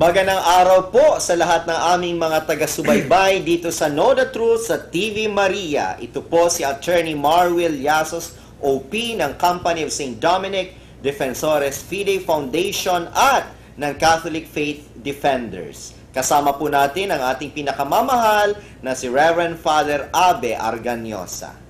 Magandang araw po sa lahat ng aming mga taga-subaybay dito sa Know the Truth sa TV Maria. Ito po si Attorney Marwil Yasos, OP ng Company of St. Dominic, Defensores Fidei Foundation at ng Catholic Faith Defenders. Kasama po natin ang ating pinakamamahal na si Reverend Father Abe Arganiosa.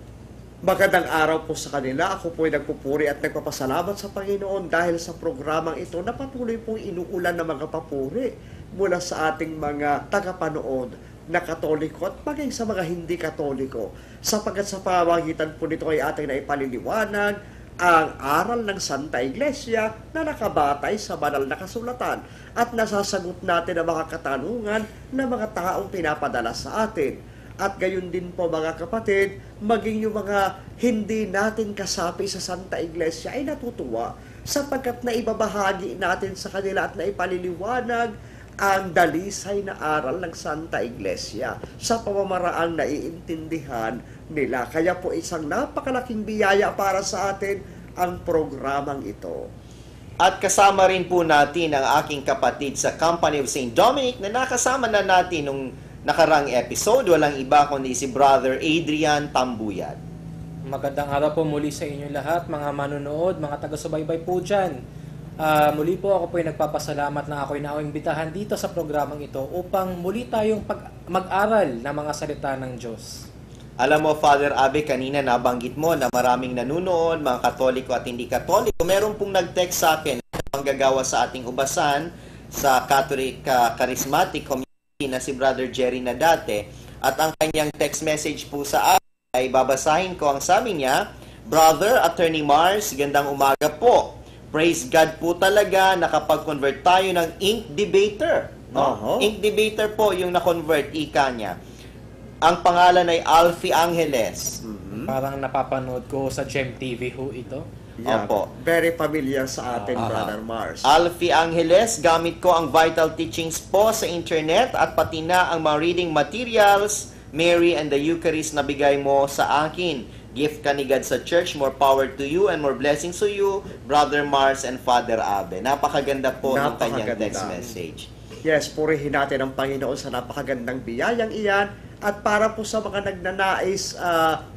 Magandang araw po sa kanila. Ako po ay nagpupuri at nagpapasalamat sa Panginoon dahil sa programang ito na patuloy pong inuulan ng mga papuri mula sa ating mga tagapanood na Katoliko at maging sa mga hindi Katoliko. Sapagkat sa pamamagitan po nito ay ating naipaliliwanag ang aral ng Santa Iglesia na nakabatay sa banal na kasulatan at nasasagot natin ang mga katanungan ng mga taong pinapadala sa atin. At gayon din po mga kapatid, maging yung mga hindi natin kasapi sa Santa Iglesia ay natutuwa sapagkat naibabahagi natin sa kanila at naipaliliwanag ang dalisay na aral ng Santa Iglesia sa pamamaraang naiintindihan nila. Kaya po isang napakalaking biyaya para sa atin ang programang ito. At kasama rin po natin ang aking kapatid sa Company of St. Dominic na nakasama na natin nung nakarang episode, walang iba kundi si Brother Adrian Tambuyad. Magandang araw po muli sa inyo lahat, mga manonood, mga taga-subaybay po dyan. Muli po ako po ay nagpapasalamat na ako'y naimbitahan dito sa programang ito upang muli tayong mag-aral ng mga salita ng Diyos. Alam mo, Father Abe, kanina nabanggit mo na maraming nanunood, mga Katoliko at hindi Katoliko. Meron pong nag-text sa akin na manggagawa sa ating ubasan sa Catholic Charismatic Community na si Brother Jerry Nadate, at ang kanyang text message po sa akin ay babasahin ko. Ang sabi niya, Brother Attorney Mars, gandang umaga po. Praise God po talaga, nakapag-convert tayo ng ink debater. No? Ink debater po yung na-convert, ika niya. Ang pangalan ay Alfie Angeles. Parang napapanood ko sa Gem TV ho ito. Yeah, Opo. very familiar sa atin, Brother Mars. Alfie Angeles, gamit ko ang Vital Teachings po sa internet at pati na ang mga reading materials, Mary and the Eucharist na bigay mo sa akin. Gift ka ni God sa church, more power to you and more blessings to you, Brother Mars and Father Abe. Napakaganda po ng kanyang text message. Yes, purihin natin ang Panginoon sa napakagandang biyayang iyan. At para po sa mga nagnanais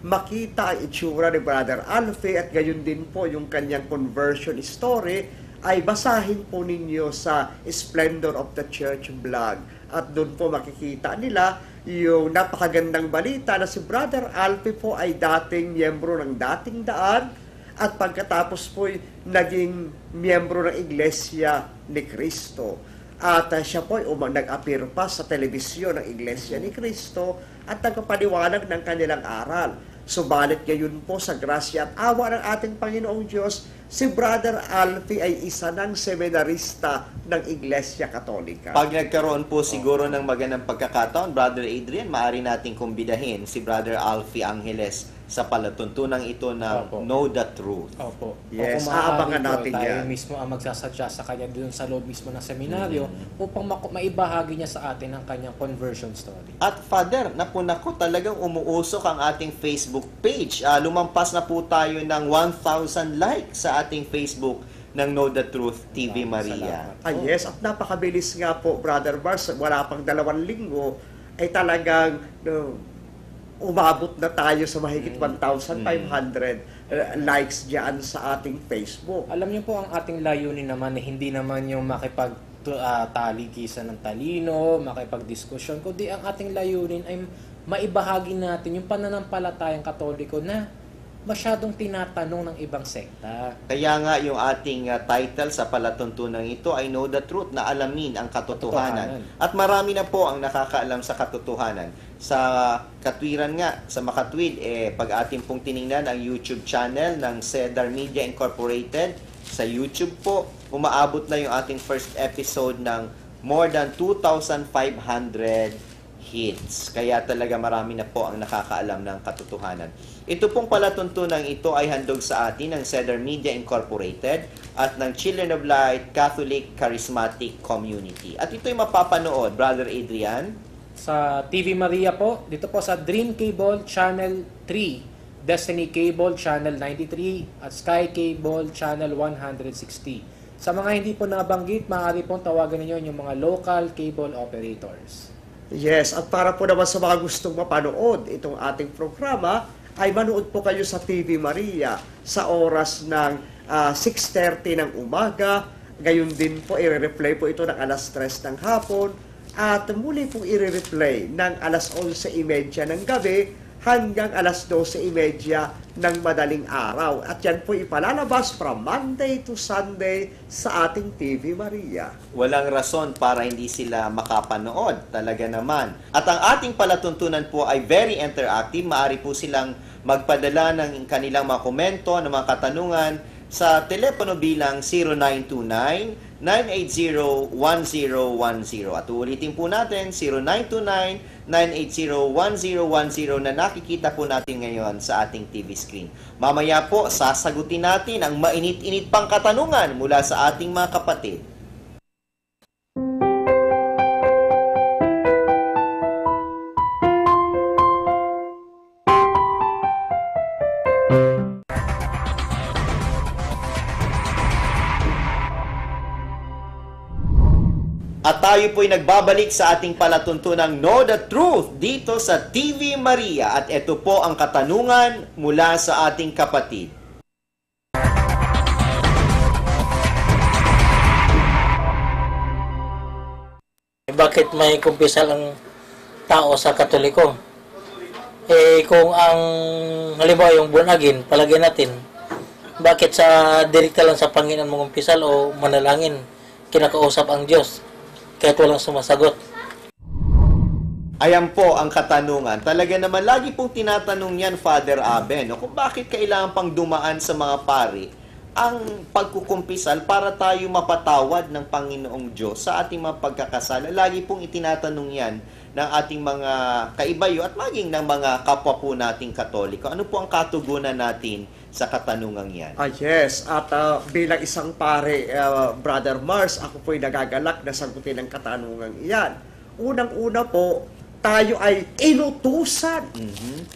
makita ang itsura ni Brother Alfie at gayon din po yung kanyang conversion story, ay basahin po ninyo sa Splendor of the Church blog. At doon po makikita nila yung napakagandang balita na si Brother Alfie po ay dating miyembro ng Dating Daan at pagkatapos po naging miyembro ng Iglesia ni Cristo. At siya po ay nag-appear pa sa telebisyon ng Iglesia ni Cristo at nagpapaliwanag ng kanilang aral. Subalit ngayon po sa grasya at awa ng ating Panginoong Diyos, si Brother Alfie ay isa ng seminarista ng Iglesia Katolika. Pag nagkaroon po siguro ng magandang pagkakataon, Brother Adrian, maaari nating kumbidahin si Brother Alfie Angeles sa palatuntunang ito na Know the Truth. Opo. Yes, o aabangan natin tayo yan. mismo ang magsasadya sa kanya doon sa loob mismo ng seminaryo upang maibahagi niya sa atin ang kanyang conversion story. At Father, napuna ko talagang umuusok ang ating Facebook page. Lumampas na po tayo ng 1,000 likes sa ating Facebook ng Know the Truth TV Maria. Yes, at napakabilis nga po, Brother Mars, wala pang 2 linggo, ay talagang umabot na tayo sa mahigit 1,500 likes diyan sa ating Facebook. Alam niyo po ang ating layunin naman na hindi naman yung makipagtalikisan ng talino, makipagdiskusyon, kundi ang ating layunin ay maibahagi natin yung pananampalatayang Katoliko na masyadong tinatanong ng ibang sekta. Kaya nga yung ating title sa palatuntunan ito ay Know the Truth, na alamin ang katotohanan. At marami na po ang nakakaalam sa katotohanan. Sa katwiran nga, sa makatwid, pag ating pong tiningnan ang YouTube channel ng Cedar Media Incorporated, sa YouTube po, umaabot na yung ating first episode ng more than 2,500 hits. Kaya talaga marami na po ang nakakaalam ng katotohanan. Ito pong palatuntunan ito ay handog sa atin ng Cedar Media Incorporated at ng Children of Light Catholic Charismatic Community. At ito'y mapapanood, Brother Adrian, sa TV Maria po, dito po sa Dream Cable Channel 3, Destiny Cable Channel 93, at Sky Cable Channel 160. Sa mga hindi po nabanggit, maaari pong tawagan ninyo yung mga local cable operators. Yes, at para po naman sa mga gustong mapanood itong ating programa, ay manood po kayo sa TV Maria sa oras ng 6:30 ng umaga. Gayon din po, i-replay po ito ng alas 3 ng hapon. At muli po i-replay ng alas 11:30 ng gabi hanggang alas 12:30 ng madaling araw. At yan po ipalalabas from Monday to Sunday sa ating TV Maria. Walang rason para hindi sila makapanood, talaga naman. At ang ating palatuntunan po ay very interactive. Maaari po silang magpadala ng kanilang mga komento, ng mga katanungan sa telepono bilang 0929-980-1010. At ulitin po natin, 0929-980-1010 na nakikita po natin ngayon sa ating TV screen. Mamaya po, sasagutin natin ang mainit-init pang katanungan mula sa ating mga kapatid. At tayo po'y nagbabalik sa ating palatuntunang Know the Truth dito sa TV Maria. At ito po ang katanungan mula sa ating kapatid. Bakit may kumpisal ang tao sa Katoliko? Kung ang halimbawa yung born again, palagay natin, bakit sa direkta lang sa Panginoon mong kumpisal o manalangin, kinakausap ang Diyos? Kahit walang sumasagot. Ayan po ang katanungan. Talaga naman, lagi pong tinatanong yan, Father Aben, no? Kung bakit kailangan pang dumaan sa mga pari ang pagkukumpisal para tayo mapatawad ng Panginoong Diyos sa ating mga pagkakasala. Lagi pong itinatanong yan ng ating mga kaibayo at maging ng mga kapwa po nating Katoliko. Ano po ang katugunan natin sa katanungang yan? Yes, at bilang isang pare, Brother Mars, ako po'y nagagalak na sagutin ang katanungang iyan. Unang-una po, tayo ay inutusan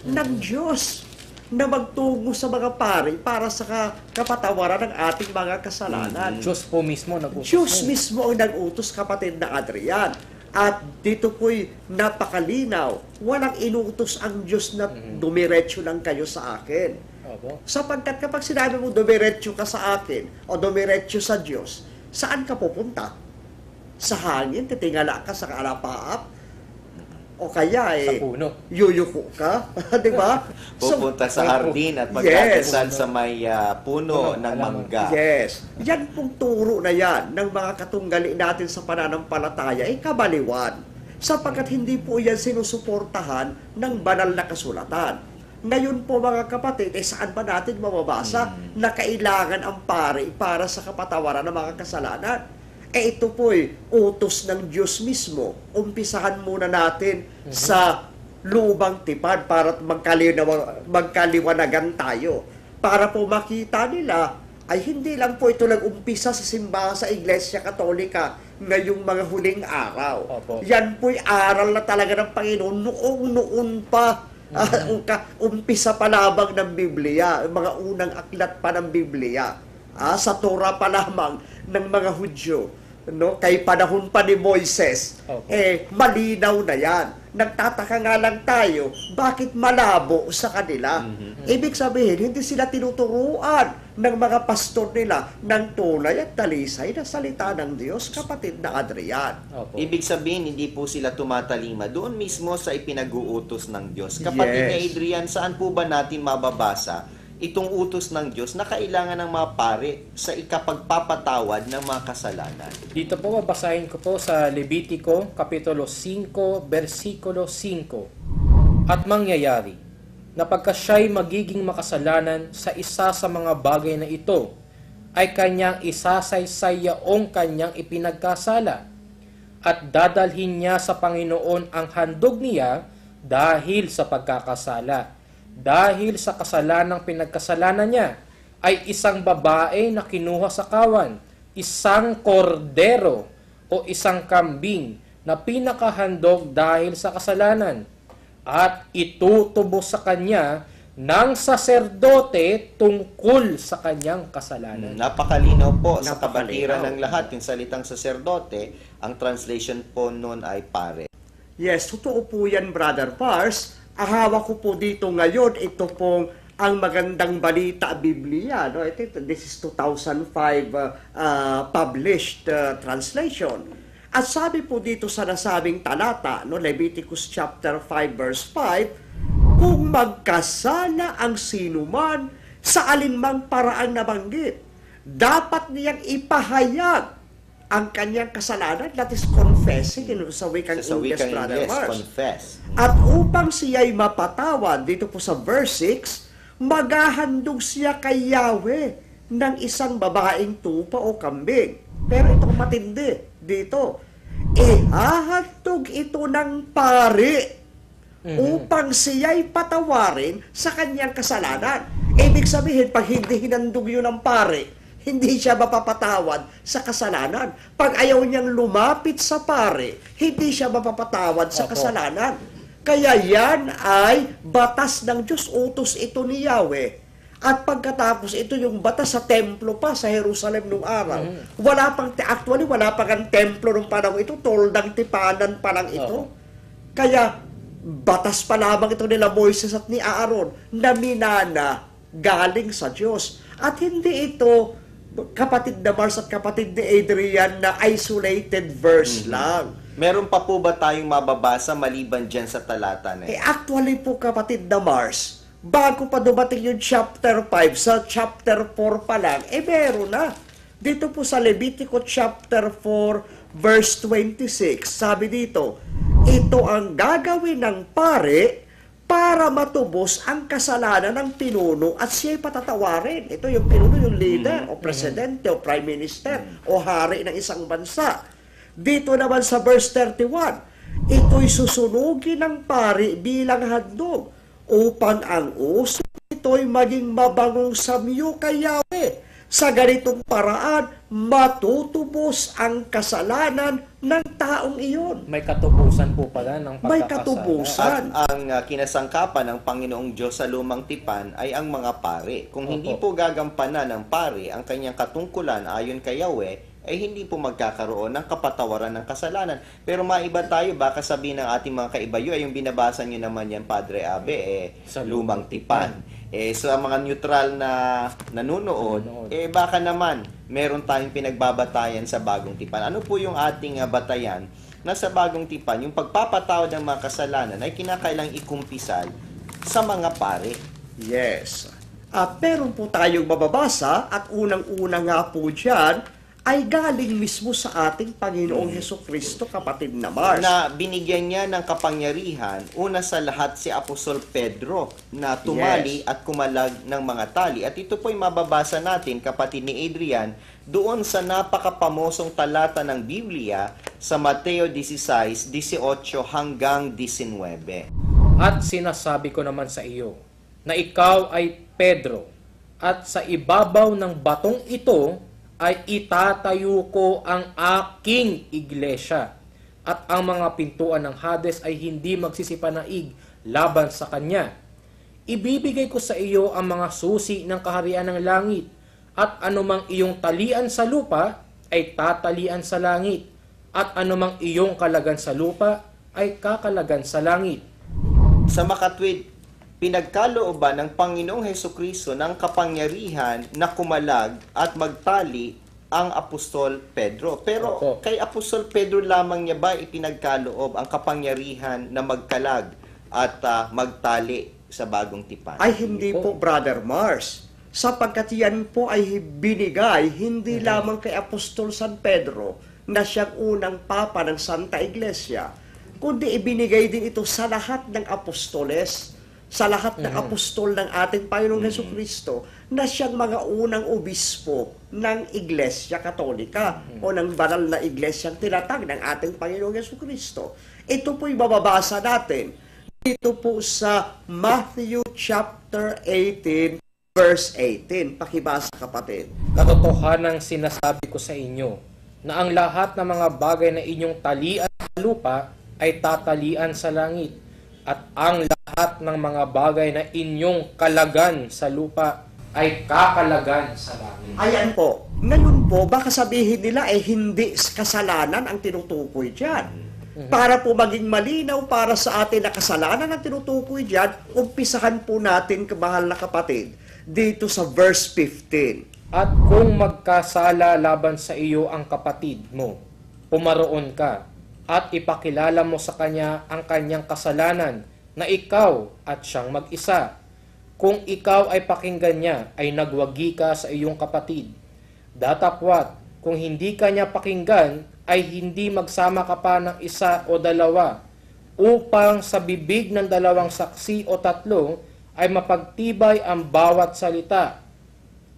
ng Diyos na magtungo sa mga pare para sa kapatawaran ng ating mga kasalanan. Diyos po mismo nag-utos. Diyos mismo ang nag-utos, kapatid na Adrian. At dito po'y napakalinaw. Walang inutos ang Diyos na dumiretso lang kayo sa akin. Opo. Sapagkat kapag sinabi mo dumiretso ka sa akin o dumiretso sa Diyos, saan ka pupunta? Sa hangin, titingala ka sa kalapaap? O kaya Sa puno. yuyuko ka? Di ba? Pupunta sa hardin at magdadasal sa may puno ng mangga. Yes. Yan pong turo na yan ng mga katunggali natin sa pananampalataya ay kabaliwan. Sapagkat hindi po yan sinusuportahan ng banal na kasulatan. Ngayon po mga kapatid, saan ba natin mababasa na kailangan ang pari para sa kapatawaran ng mga kasalanan? Ito po'y utos ng Diyos mismo. Umpisahan muna natin sa lubang tipad para magkaliwanagan tayo. Para po makita nila ay hindi lang po ito nag-umpisa sa simbahan sa Iglesia Katolika ngayong mga huling araw. Opo. Yan po'y aral na talaga ng Panginoon noon pa. Umpisa pa lamang ng Biblia, mga unang aklat pa ng Biblia. Sa Torah pa lamang ng mga Hudyo, no, kay panahon pa ni Moises, malinaw na yan. Nagtataka nga lang tayo, bakit malabo sa kanila? Ibig sabihin, hindi sila tinuturuan ng mga pastor nila ng tunay at talisay na salita ng Diyos, kapatid na Adrian. Opo. Ibig sabihin, hindi po sila tumatalima doon mismo sa ipinag-uutos ng Diyos. Kapatid na Yes. Adrian, saan po ba natin mababasa itong utos ng Diyos na kailangan ng mga pare sa ikapagpapatawad ng mga kasalanan? Dito po, babasahin ko po sa Levitico, Kapitulo 5, versikulo 5. At mangyayari, na pagka siya'y magiging makasalanan sa isa sa mga bagay na ito, ay kanyang isasaysay yaong kanyang ipinagkasala, at dadalhin niya sa Panginoon ang handog niya dahil sa pagkakasala. Dahil sa kasalanang pinagkasalanan niya, ay isang babae na kinuha sa kawan, isang kordero o isang kambing na pinakahandog dahil sa kasalanan, at itutubo sa kanya ng saserdote tungkol sa kanyang kasalanan. Napakalinaw po sa Napakalinaw. kabatiran ng lahat yung salitang saserdote. Ang translation po nun ay pare. Yes, totoo po yan, Brother Pars. Ahawa ko po dito ngayon, ito pong ang magandang balita Biblia. No? I think this is 2005 published translation. At sabi po dito sa nasabing talata, no, Leviticus chapter 5 verse 5, kung magkasala ang sinuman sa alinmang paraang nabanggit, dapat niyang ipahayag ang kanyang kasalanan, that is confessing sa wikang Sa English, wikang Brother Ingles, Mars. confess. At upang siya'y mapatawad, dito po sa verse 6, maghahandog siya kay Yahweh ng isang babaeng tupa o kambing. Pero itong matindi dito, ihahandog ito ng pari upang siya'y patawarin sa kanyang kasalanan. Ibig sabihin, pag hindi hinandog yun ng pari, hindi siya mapapatawad sa kasalanan. Pag ayaw niyang lumapit sa pare, hindi siya mapapatawad sa Opo. kasalanan. Kaya yan ay batas ng Diyos, utos ito ni Yahweh. At pagkatapos, ito yung batas sa templo pa sa Jerusalem nung araw. Actually, wala pang ang templo nung panahon ito, toldang tipanan pa lang ito. Kaya, batas pa lamang ito nila Moises at ni Aaron na minana galing sa Diyos. At hindi ito kapatid na Mars at kapatid ni Adrian na isolated verse lang. Meron pa po ba tayong mababasa maliban dyan sa talata na yan? Actually po kapatid na Mars, bago pa dumating yung chapter 5, sa chapter 4 pa lang, meron na. Dito po sa Levitico chapter 4 verse 26, sabi dito, ito ang gagawin ng pare para matubos ang kasalanan ng pinuno at siya'y patatawarin. Ito yung pinuno, yung leader, o presidente, o prime minister, o hari ng isang bansa. Dito naman sa verse 31, ito'y susunugin ng pari bilang handog upang ang uso ito'y maging mabangong samyo kay Yahweh. Sa ganitong paraan, matutubos ang kasalanan ng taong iyon. May katubusan po pala ng May pagkakasala. katubusan. At ang kinasangkapan ng Panginoong Diyos sa lumang tipan ay ang mga pare. Kung hindi Opo. po gagampanan ng pare ang kanyang katungkulan ayon kay Yahweh, ay hindi po magkakaroon ng kapatawaran ng kasalanan. Pero maiba tayo, baka sabihin ng ating mga kaibayo, ay yung binabasa nyo naman yan, Padre Abe, Sa lumang tipan. Sa mga neutral na nanonood, baka naman meron tayong pinagbabatayan sa bagong tipan. Ano po yung ating batayan na sa bagong tipan, yung pagpapatawad ng mga kasalanan ay kinakailang ikumpisal sa mga pare. Yes. At meron po tayong mababasa at unang-una nga po dyan ay galing mismo sa ating Panginoong Hesukristo, kapatid na Mars. Na binigyan niya ng kapangyarihan, una sa lahat si Apostol Pedro na tumali at kumalag ng mga tali. At ito po'y mababasa natin, kapatid ni Adrian, doon sa napakapamosong talata ng Biblia sa Mateo 16, 18 hanggang 19. At sinasabi ko naman sa iyo na ikaw ay Pedro, at sa ibabaw ng batong ito ay itatayo ko ang aking iglesia, at ang mga pintuan ng Hades ay hindi magsisipanaig laban sa kanya. Ibibigay ko sa iyo ang mga susi ng kaharian ng langit, at anumang iyong talian sa lupa ay tatalian sa langit, at anumang iyong kalagan sa lupa ay kakalagan sa langit. Sa makatwid, pinagkalooban ng Panginoong Hesukristo ng kapangyarihan na kumalag at magtali ang Apostol Pedro. Pero Opo. kay Apostol Pedro lamang niya ba ipinagkaloob ang kapangyarihan na magkalag at magtali sa bagong tipan? Ay hindi po, Brother Mars. Sapagkat yan po ay binigay hindi lamang kay Apostol San Pedro na siyang unang papa ng Santa Iglesia, kundi ibinigay din ito sa lahat ng apostoles, sa lahat ng apostol ng ating Panginoong Hesukristo na siyang mga unang obispo ng Iglesia Katolika o ng banal na iglesyang tinatag ng ating Panginoong Hesukristo. Ito po'y mababasa natin dito po sa Matthew chapter 18 verse 18. Pakibasa, kapatid. Katotohanang sinasabi ko sa inyo na ang lahat ng mga bagay na inyong talian sa lupa ay tatalian sa langit, at ang lahat lahat ng mga bagay na inyong kalagan sa lupa ay kakalagan sa langit. Ayan po. Ngayon po, baka sabihin nila hindi kasalanan ang tinutukoy dyan. Para po maging malinaw para sa atin na kasalanan ang tinutukoy dyan, umpisahan po natin, kamahal na kapatid, dito sa verse 15. At kung magkasala laban sa iyo ang kapatid mo, pumaroon ka at ipakilala mo sa kanya ang kanyang kasalanan na ikaw at siyang mag-isa. Kung ikaw ay pakinggan niya, ay nagwagi ka sa iyong kapatid. Datapwat, kung hindi ka niya pakinggan, ay hindi magsama ka pa ng isa o dalawa, upang sa bibig ng dalawang saksi o tatlo ay mapagtibay ang bawat salita.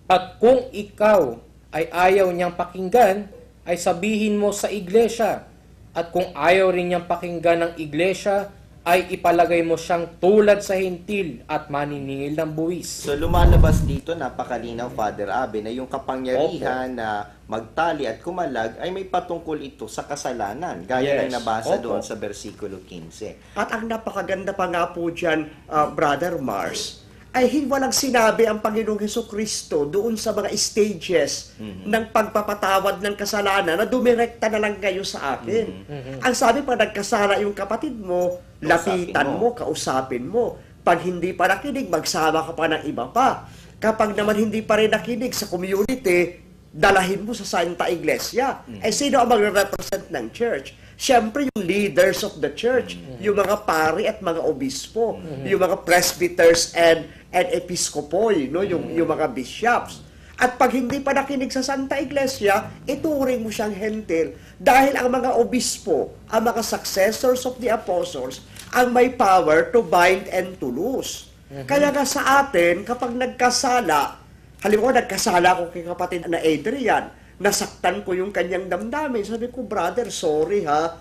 At kung ikaw ay ayaw niyang pakinggan, ay sabihin mo sa iglesia. At kung ayaw rin niyang pakinggan ng iglesia, ay ipalagay mo siyang tulad sa hintil at maniningil ng buwis. So lumalabas dito, napakalinaw, Father Abe, na yung kapangyarihan na magtali at kumalag ay may patungkol ito sa kasalanan. Gaya ng nabasa doon sa versikulo 15. At ang napakaganda pa nga po dyan, Brother Mars, ay walang sinabi ang Panginoong Hesukristo doon sa mga stages ng pagpapatawad ng kasalanan na dumirekta na lang kayo sa akin. Ang sabi pa, nagkasala yung kapatid mo, lapitan mo, kausapin mo. Pag hindi pa nakinig, magsama ka pa ng iba pa. Kapag naman hindi pa rin nakinig sa community, dalahin mo sa Santa Iglesia. Sino ang mag-represent ng church? Siyempre, yung leaders of the church, yung mga pari at mga obispo, yung mga presbyters and episkopoi, no? yung mga bishops. At pag hindi pa nakinig sa Santa Iglesia, ituring mo siyang hentil dahil ang mga obispo, ang mga successors of the apostles, ang may power to bind and to loose. Kaya nga sa atin, kapag nagkasala, halimbawa nagkasala ko kay kapatid na Adrian, nasaktan ko yung kanyang damdamin. Sabi ko, brother, sorry ha.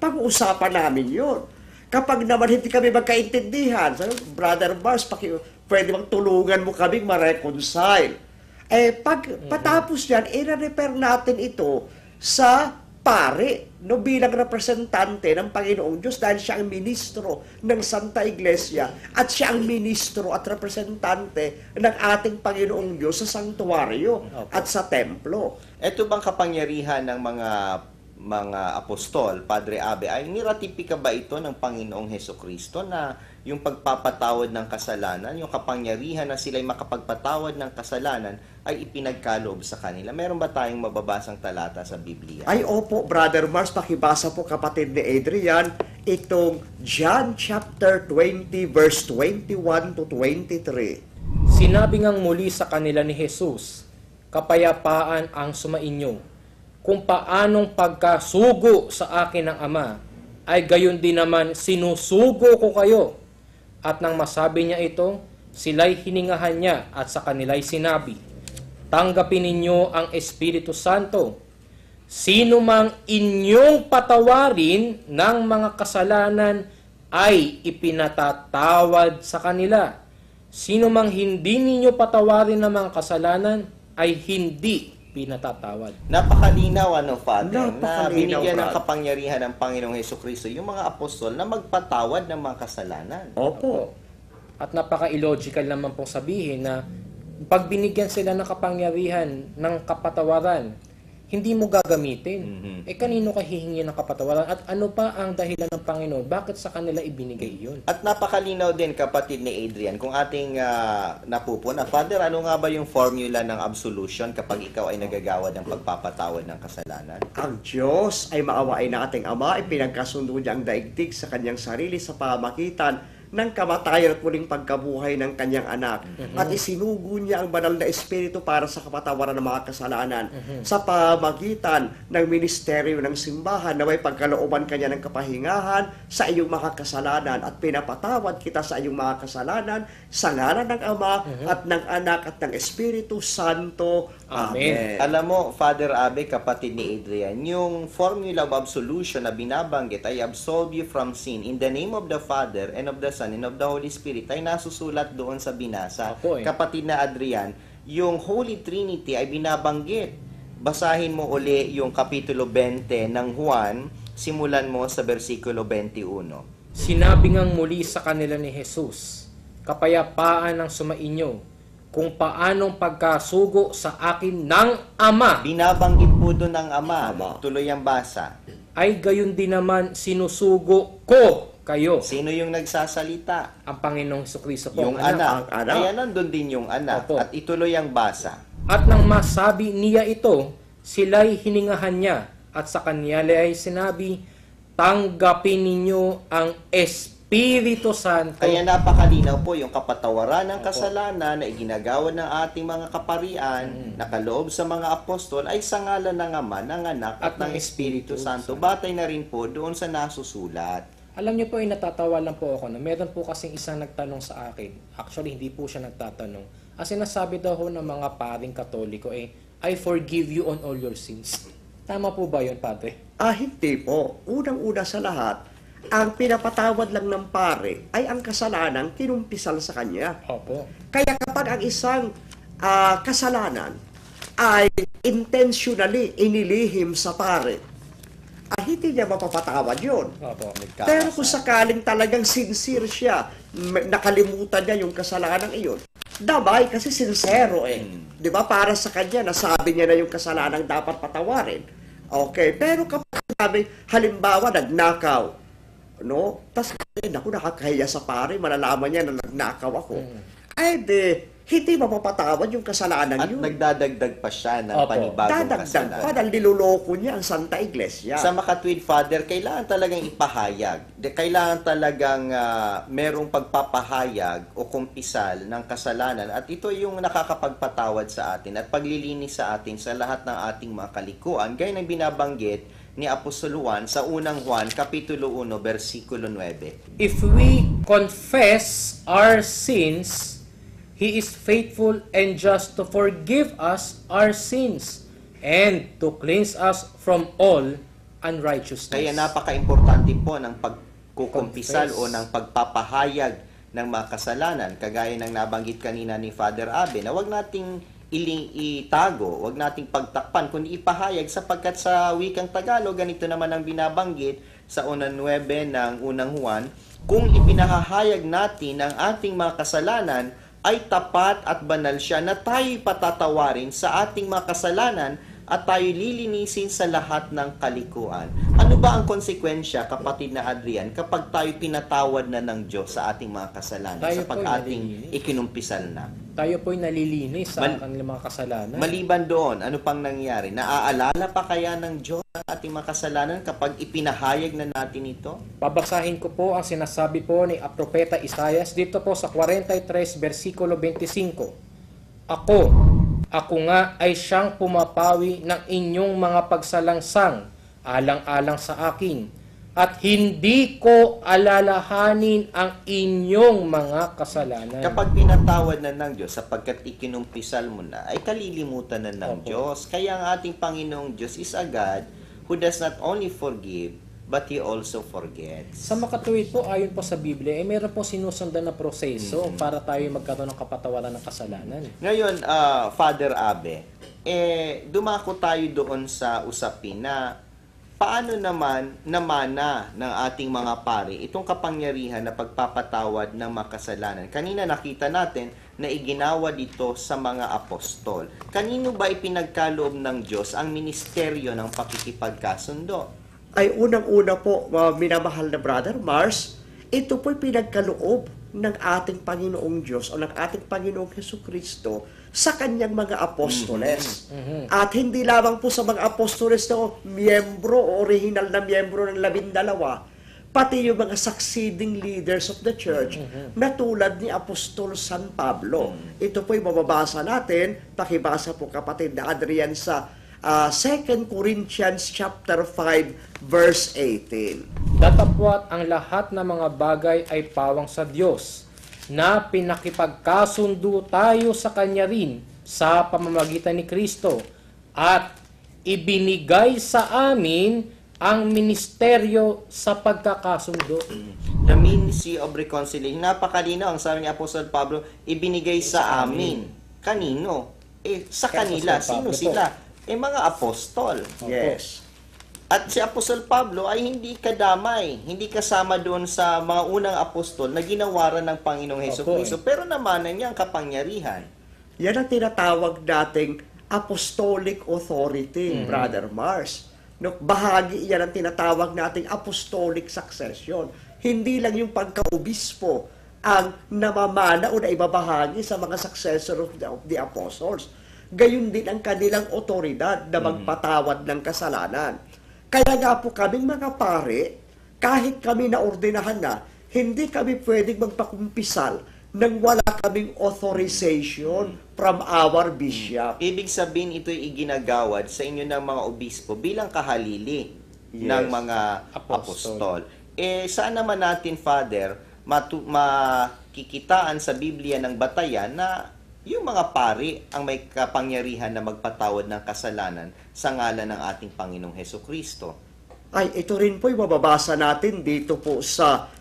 Pag-uusapan namin yun. Kapag naman hindi kami magkaintindihan, sabi, brother Mars, pwede bang tulungan mo kaming ma-reconcile? Pag patapos yan, i-repair natin ito sa pare, no, bilang representante ng Panginoong Diyos dahil siya ang ministro ng Santa Iglesia at siya ang ministro at representante ng ating Panginoong Diyos sa sanktuaryo at sa templo. Ito bang kapangyarihan ng mga apostol, Padre Abe, ay niratipika ba ito ng Panginoong Hesukristo na yung pagpapatawad ng kasalanan, yung kapangyarihan na sila'y makapagpatawad ng kasalanan ay ipinagkaloob sa kanila? Meron ba tayong mababasang talata sa Biblia? Ay opo, Brother Mars, pakibasa po kapatid ni Adrian, itong John chapter 20 verse 21 to 23. Sinabi ngang muli sa kanila ni Jesus, kapayapaan ang sumainyo. Kung paanong pagkasugo sa akin ng Ama, ay gayon din naman sinusugo ko kayo. At nang masabi niya ito, sila'y hiningahan niya at sa kanila'y sinabi, tanggapin ninyo ang Espiritu Santo. Sino mang inyong patawarin ng mga kasalanan ay ipinatatawad sa kanila. Sino mang hindi ninyo patawarin ng mga kasalanan ay hindi pinatatawad. Napakalinaw, Father, na Napakalinaw, binigyan ng Brad. kapangyarihan ng Panginoong Hesukristo yung mga apostol na magpatawad ng mga kasalanan. Opo. At napaka-illogical naman pong sabihin na pag binigyan sila ng kapangyarihan ng kapatawaran, hindi mo gagamitin. Kanino ka hihingi ng kapatawaran? At ano pa ang dahilan ng Panginoon? Bakit sa kanila ibinigay yun? At napakalinaw din, kapatid ni Adrian, kung ating napupuna, Father, ano nga ba yung formula ng absolution kapag ikaw ay nagagawa ng pagpapatawad ng kasalanan? Ang Diyos ay maawain na ating Ama, ipinagkasundo niya ang daigdig sa kanyang sarili sa pamagitan ng kamatayan at muling pagkabuhay ng kanyang anak. At isinugo niya ang banal na Espiritu para sa kapatawaran ng mga kasalanan sa pamagitan ng ministeryo ng simbahan na may pagkalooban kanya ng kapahingahan sa iyong mga kasalanan at pinapatawad kita sa iyong mga kasalanan sa ngalan ng Ama at ng Anak at ng Espiritu Santo. Amen. Alam mo, Father Abe, kapatid ni Adrian, yung formula of absolution na binabanggit ay absolve you from sin in the name of the Father and of the Son and of the Holy Spirit ay nasusulat doon sa binasa. Kapatid na Adrian, yung Holy Trinity ay binabanggit. Basahin mo uli yung Kapitulo 20 ng Juan, simulan mo sa versikulo 21. Sinabi ngang muli sa kanila ni Jesus, kapayapaan ang sumainyo, kung paanong pagkasugo sa akin ng Ama, Binabanggit po doon ng Ama. Ama. Tuloy ang basa. ay gayon din naman sinusugo ko kayo. Sino yung nagsasalita? Ang Panginoong Jesucristo po, Yung ang anak. Ang anak. Kaya nandun din yung anak. Opo. At ituloy ang basa. At nang masabi niya ito, sila'y hiningahan niya, at sa kanya ay sinabi, tanggapin ninyo ang Espiritu Santo. Kaya napakalinaw po yung kapatawaran ng kasalanan na iginagawa ng ating mga kaparian, nakaloob sa mga apostol, ay sa ngalan ng Ama, ng Anak, at ng Espiritu Santo. Batay na rin po doon sa nasusulat. Alam niyo po, natatawa lang po ako na meron po kasing isang nagtanong sa akin. Actually, hindi po siya nagtatanong. Ang sinasabi daw ho ng mga paring Katoliko I forgive you on all your sins. Tama po ba yun, Padre? Hindi po. Unang-una sa lahat, ang pinapatawad lang ng pare ay ang kasalanan kinumpisal sa kanya. Opo. Kaya kapag ang isang kasalanan ay intentionally inilihim sa pare, hindi niya mapapatawad yun. Opo. Pero kung sakaling talagang sincere siya, nakalimutan niya yung kasalanan iyon, damay kasi sincero Di ba? Para sa kanya, nasabi niya na yung kasalanan dapat patawarin. Okay, pero kapag sabi, halimbawa, nagnakaw, no? Tapos, naku, nakakahiya sa pare, malalaman niya na nagnakaw ako. Hindi mapapatawad yung kasalanan At yun. nagdadagdag pa siya ng Opo. panibagong Dadagdag kasalanan. pa, dahil niloloko niya ang Santa Iglesia. Sa makatwid father, kailangan talagang ipahayag. Kailangan talagang merong pagpapahayag o kumpisal ng kasalanan. At ito yung nakakapagpatawad sa atin at paglilinis sa atin sa lahat ng ating mga kalikuan. Gaya ng binabanggit ni Apostol Juan sa unang Juan, Kapitulo 1, versikulo 9. If we confess our sins, He is faithful and just to forgive us our sins and to cleanse us from all unrighteousness. Kaya napaka-importante po ng pagkukumpisal Confess. o ng pagpapahayag ng mga kasalanan. Kagaya ng nabanggit kanina ni Father Abe na wag nating itago, wag nating pagtakpan, kundi ipahayag sapagkat sa wikang Tagalog, ganito naman ang binabanggit sa unang 9 ng unang Juan, kung ipinahahayag natin ang ating mga kasalanan, ay tapat at banal siya na tayo'y patatawarin sa ating mga kasalanan at tayo lilinisin sa lahat ng kalikuan. Ano ba ang konsekwensya, kapatid na Adrian, kapag tayo pinatawad na ng Diyos sa ating mga kasalanan, Tayo sa po'y pag-ating nalilinis. ikinumpisal na? Tayo po'y nalilinis sa Mal- kanilang mga kasalanan. Maliban doon, ano pang nangyari? Naaalala pa kaya ng Diyos ang ating mga kasalanan kapag ipinahayag na natin ito? Babasahin ko po ang sinasabi po ni Propeta Isaias dito po sa 43 versikulo 25. Ako nga ay siyang pumapawi ng inyong mga pagsalangsang alang-alang sa akin, at hindi ko alalahanin ang inyong mga kasalanan. Kapag pinatawad na ng Diyos, sapagkat ikinumpisal mo na, ay kalilimutan na ng Opo. Diyos. Kaya ang ating Panginoong Diyos is a God who does not only forgive, but He also forgets. Sa makatuwid po, ayon po sa Biblia, meron po sinusundan na proseso para tayo magkaroon ng kapatawaran ng kasalanan. Ngayon, Father Abe, dumako tayo doon sa usapin na paano naman namana ng ating mga pari itong kapangyarihan na pagpapatawad ng mga kasalanan. Kanina nakita natin na iginawa dito sa mga apostol. Kanino ba ipinagkaloob ng Diyos ang ministeryo ng pakikipagkasundo? Ay unang-una po, minamahal na Brother Mars, ito po'y pinagkaloob ng ating Panginoong Diyos o ng ating Panginoong Jesucristo sa kanyang mga apostoles. At hindi lamang po sa mga apostoles na miyembro o original na miyembro ng 12, pati yung mga succeeding leaders of the church na tulad ni Apostol San Pablo. Ito po'y mababasa natin, pakibasa po kapatid na Adrian sa 2 Corinthians chapter 5 verse 18. Datapwat ang lahat ng mga bagay ay pawang sa Diyos, na pinakipagkasundo tayo sa Kanya rin sa pamamagitan ni Kristo, at ibinigay sa amin ang ministeryo sa pagkakasundo. The ministry of reconciliation. Napakalinaw ang sabi ni Apostol Pablo, ibinigay sa amin. Kanino? Sa Kay kanila. Apostol Sino Pablo sila? Mga apostol. Yes. At si Apostol Pablo ay hindi kadamay, hindi kasama doon sa mga unang apostol na ginawaran ng Panginoong Hesukristo, pero namanan niya ang kapangyarihan. Yan ang tinatawag nating apostolic authority, Brother Mars. No, bahagi yan ang tinatawag nating apostolic succession. Hindi lang yung pagkaobispo ang namamana o naibabahagi sa mga successor of the apostles. Gayun din ang kanilang otoridad na magpatawad ng kasalanan. Kaya nga po kaming mga pare, kahit kami naordinahan na, hindi kami pwedeng magpakumpisal nang wala kaming authorization from our bishop. Ibig sabihin ito'y iginagawad sa inyo ng mga obispo bilang kahalili Yes. ng mga apostol. Saan naman natin, Father, makikitaan sa Biblia ng batayan na yung mga pari ang may kapangyarihan na magpatawad ng kasalanan sa ngalan ng ating Panginoong Hesukristo. Ay, ito rin po yung mababasa natin dito po sa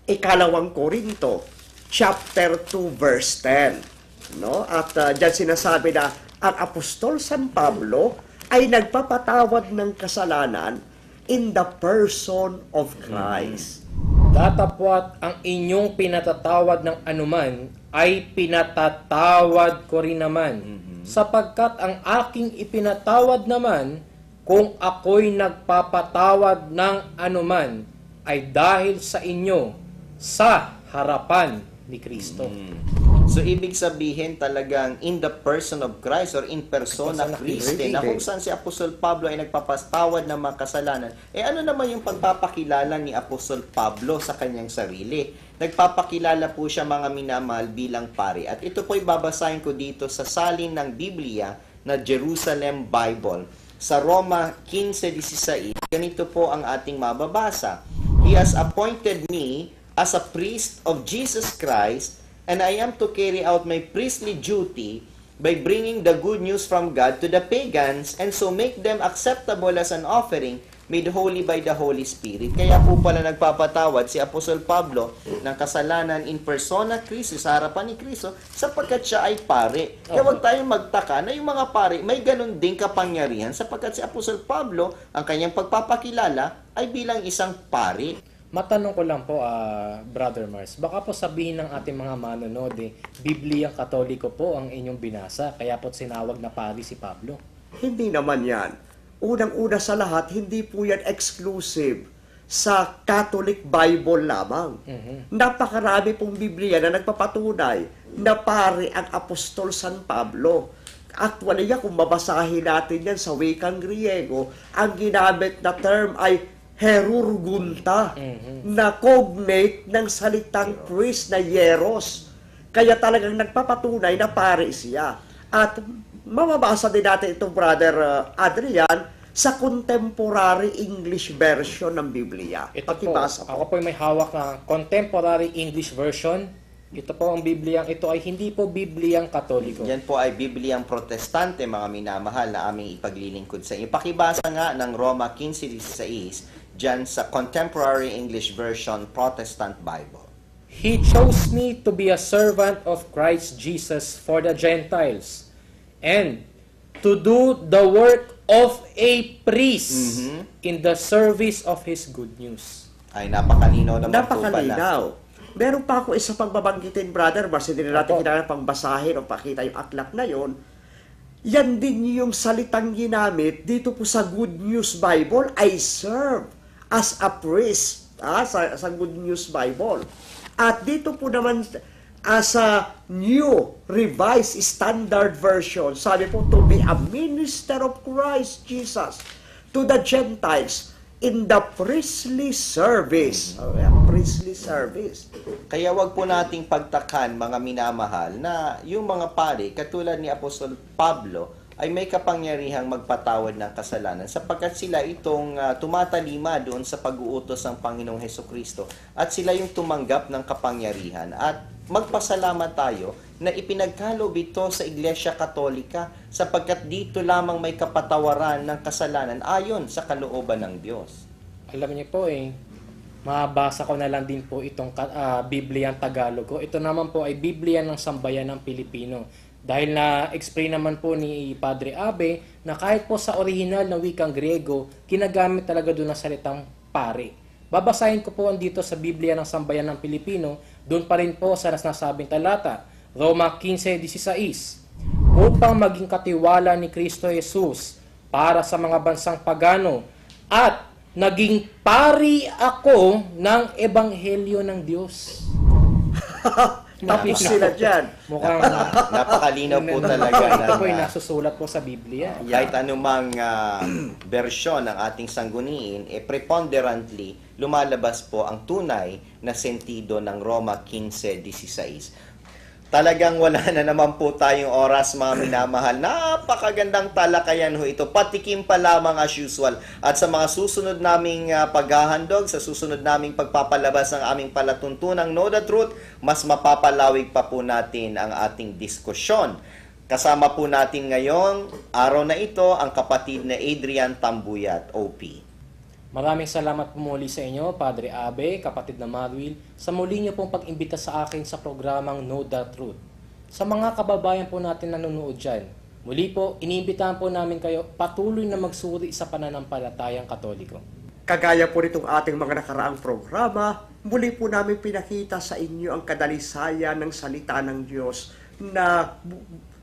ikalawang Korinto, chapter 2, verse 10. No? At dyan sinasabi na ang Apostol San Pablo ay nagpapatawad ng kasalanan in the person of Christ. Datapwat ang inyong pinatatawad ng anuman ay pinatatawad ko rin naman. Sapagkat ang aking ipinatawad naman, kung ako'y nagpapatawad ng anuman, ay dahil sa inyo, sa harapan ni Kristo. So, ibig sabihin talagang in the person of Christ or in persona Christi, na kung saan si Apostol Pablo ay nagpapatawad ng mga kasalanan, ano naman yung pagpapakilala ni Apostol Pablo sa kanyang sarili? Nagpapakilala po siya, mga minamahal, bilang pari. At ito po'y babasahin ko dito sa salin ng Biblia na Jerusalem Bible. Sa Roma 15:16, ganito po ang ating mababasa. He has appointed me as a priest of Jesus Christ, and I am to carry out my priestly duty by bringing the good news from God to the pagans, and so make them acceptable as an offering made holy by the Holy Spirit. Kaya po pala nagpapatawad si Apostol Pablo ng kasalanan in persona Christi, sa harapan ni Kristo, sapagkat siya ay pare. Kaya huwag tayong magtaka na yung mga pare may ganun ding kapangyarihan, sapagkat si Apostol Pablo, ang kanyang pagpapakilala ay bilang isang pare. Matanong ko lang po, Brother Mars, baka po sabihin ng ating mga manonood, Bibliang Katoliko po ang inyong binasa, kaya po sinawag na pari si Pablo. Hindi naman yan. Unang-una sa lahat, hindi po yan exclusive sa Catholic Bible lamang. Napakarami pong Biblia na nagpapatunay na pare ang Apostol San Pablo. Actually, kung babasahin natin yan sa wikang Griego, ang ginamit na term ay herurgunta, na cognate ng salitang priest na hieros. Kaya talagang nagpapatunay na pare siya. At mababasa din natin itong Brother Adrian sa contemporary English version ng Biblia. Ito po, Pakibasa po. ako po may hawak na contemporary English version. Ito po ang Bibliang, ito ay hindi po Bibliang Katoliko. Yan po ay Bibliang Protestante, mga minamahal, na aming ipaglilingkod sa inyo. Pakibasa nga ng Roma 15:16 dyan sa Contemporary English Version Protestant Bible. He chose me to be a servant of Christ Jesus for the Gentiles, and to do the work of a priest in the service of His good news. Ay, napakalinaw naman po pala. Napakalinaw. Meron pa ako isa pang babanggitin, Brother Mars, hindi na natin kailangan pang basahin o pakita yung aklat na yon. Yan din yung salitang ginamit dito po sa Good News Bible, I serve as a priest, sa Good News Bible. At dito po naman sa New Revised Standard Version, sabi po, to be a minister of Christ Jesus to the Gentiles in the priestly service. Priestly service. Kaya wag po nating pagtakan, mga minamahal, na yung mga pari, katulad ni Apostol Pablo, ay may kapangyarihang magpatawad ng kasalanan sapagkat sila itong tumatalima doon sa pag-uutos ng Panginoong Hesukristo at sila yung tumanggap ng kapangyarihan. At magpasalamat tayo na ipinagkaloob ito sa Iglesia Katolika sapagkat dito lamang may kapatawaran ng kasalanan ayon sa kalooban ng Diyos. Alam niyo po mabasa ko na lang din po itong Bibliang Tagalog ko. Ito naman po ay Biblia ng Sambayan ng Pilipino. Dahil na-explain naman po ni Padre Abe na kahit po sa orihinal na wikang Griego, ginagamit talaga doon ang salitang pare. Babasahin ko po dito sa Biblia ng Sambayan ng Pilipino, doon pa rin po sa nasabing talata, Roma 15:16. Upang maging katiwala ni Kristo Jesus para sa mga bansang pagano at naging pari ako ng Ebanghelyo ng Diyos. Tapos sila dyan. Mukhang Napakalinaw po talaga ito po yung ng nasusulat po sa Biblia. kahit anumang bersyon ng ating sangguniin, preponderantly lumalabas po ang tunay na sentido ng Roma 15:16. Talagang wala na naman po tayong oras, mga minamahal. Napakagandang talakayan ho ito. Patikim pa lamang as usual. At sa mga susunod naming paghahandog, sa susunod naming pagpapalabas ng aming palatuntunang Know the Truth, mas mapapalawig pa po natin ang ating diskusyon. Kasama po natin ngayong araw na ito ang kapatid na Adrian Tambuyat, OP. Maraming salamat po muli sa inyo, Padre Abe, kapatid na Marwil, sa muli niyo pong pag-imbita sa akin sa programang Know the Truth. Sa mga kababayan po natin na nanonood dyan, muli po, iniimbitahan po namin kayo patuloy na magsuri sa pananampalatayang Katoliko. Kagaya po nitong ating mga nakaraang programa, muli po namin pinakita sa inyo ang kadalisayan ng salita ng Diyos na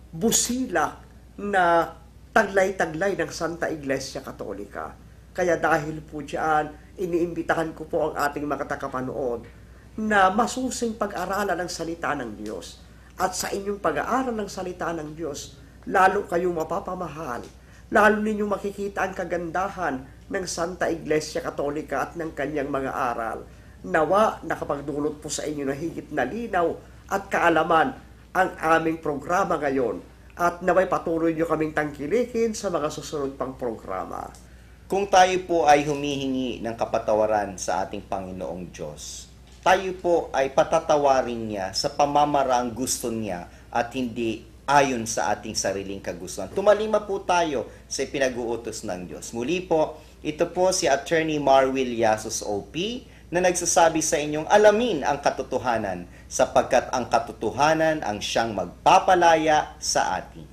busilak na taglay-taglay ng Santa Iglesia Katolika. Kaya dahil po dyan, iniimbitahan ko po ang ating mga tagapanood na masusing pag-aralan ng salita ng Diyos. At sa inyong pag-aaral ng salita ng Diyos, lalo kayong mapapamahal, lalo ninyong makikita ang kagandahan ng Santa Iglesia Katolika at ng kanyang mga aral. Nawa nakapagdulot po sa inyo na higit na linaw at kaalaman ang aming programa ngayon. At naway patuloy nyo kaming tangkilikin sa mga susunod pang programa. Kung tayo po ay humihingi ng kapatawaran sa ating Panginoong Diyos, tayo po ay patatawarin niya sa pamamaraang gusto niya at hindi ayon sa ating sariling kagustuhan. Tumalima po tayo sa pinag-uutos ng Diyos. Muli po, ito po si Attorney Marwil Yasus OP na nagsasabi sa inyong alamin ang katotohanan sapagkat ang katotohanan ang siyang magpapalaya sa atin.